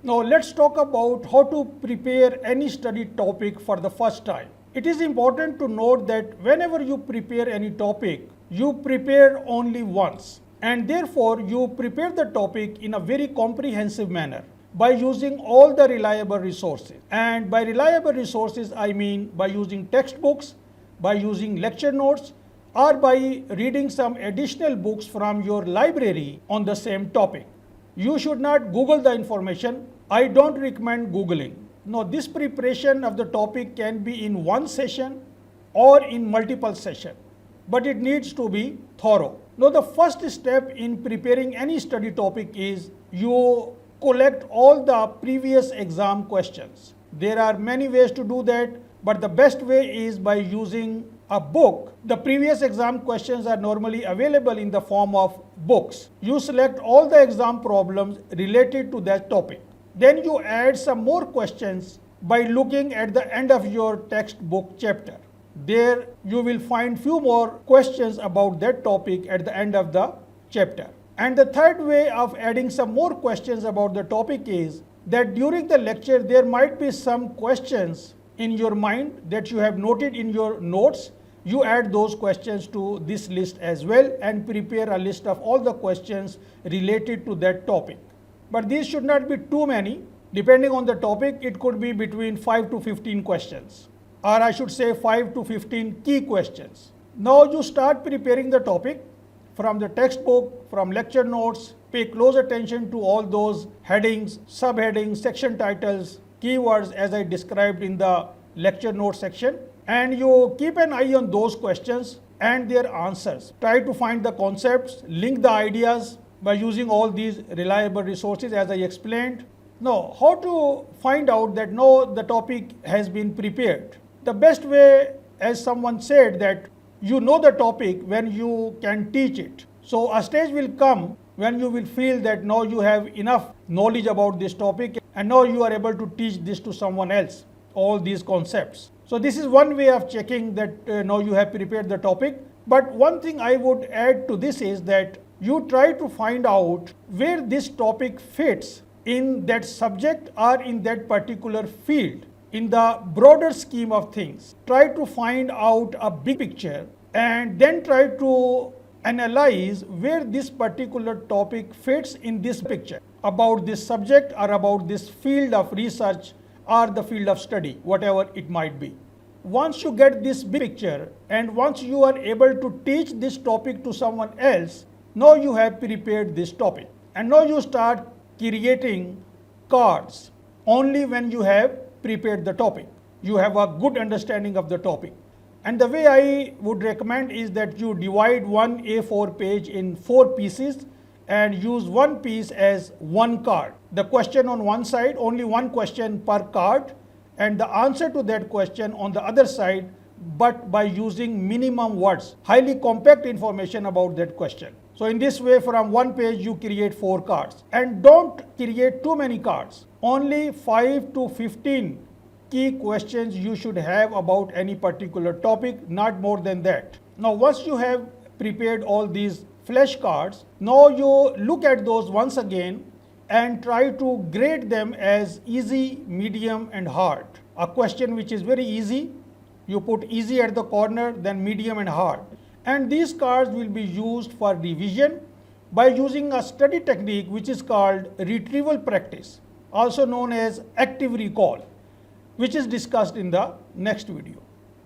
Now let's talk about how to prepare any study topic for the first time. It is important to note that whenever you prepare any topic, you prepare only once, and therefore you prepare the topic in a very comprehensive manner by using all the reliable resources. And by reliable resources, I mean by using textbooks, by using lecture notes, or by reading some additional books from your library on the same topic. You should not Google the information. I don't recommend Googling. No, this preparation of the topic can be in one session or in multiple sessions, but it needs to be thorough. Now, the first step in preparing any study topic is you collect all the previous exam questions. There are many ways to do that, but the best way is by using a book. The previous exam questions are normally available in the form of books. You select all the exam problems related to that topic. Then you add some more questions by looking at the end of your textbook chapter. There you will find few more questions about that topic at the end of the chapter. And the third way of adding some more questions about the topic is that during the lecture there might be some questions in your mind that you have noted in your notes. You add those questions to this list as well and prepare a list of all the questions related to that topic. But these should not be too many. Depending on the topic, it could be between 5 to 15 questions, or I should say 5 to 15 key questions. Now you start preparing the topic from the textbook, from lecture notes. Pay close attention to all those headings, subheadings, section titles, keywords as I described in the lecture notes section. And you keep an eye on those questions and their answers. Try to find the concepts, link the ideas by using all these reliable resources as I explained. Now, how to find out that the topic has been prepared? The best way, as someone said, that you know the topic when you can teach it. So a stage will come when you will feel that now you have enough knowledge about this topic and now you are able to teach this to someone else, all these concepts. So this is one way of checking that now you have prepared the topic. But one thing I would add to this is that you try to find out where this topic fits in that subject or in that particular field. In the broader scheme of things, try to find out a big picture and then try to analyze where this particular topic fits in this picture about this subject or about this field of research or the field of study, whatever it might be. Once you get this big picture and once you are able to teach this topic to someone else, now you have prepared this topic. And now you start creating cards only when you have prepared the topic. You have a good understanding of the topic. And the way I would recommend is that you divide one A4 page in 4 pieces and use one piece as one card. The question on one side, only one question per card, and the answer to that question on the other side, but by using minimum words, highly compact information about that question. So in this way, from one page you create 4 cards. And don't create too many cards. Only 5 to 15 key questions you should have about any particular topic, not more than that. Now once you have prepared all these flashcards, now you look at those once again and try to grade them as easy, medium and hard. A question which is very easy, you put easy at the corner, then medium and hard. And these cards will be used for revision by using a study technique which is called retrieval practice, also known as active recall, which is discussed in the next video.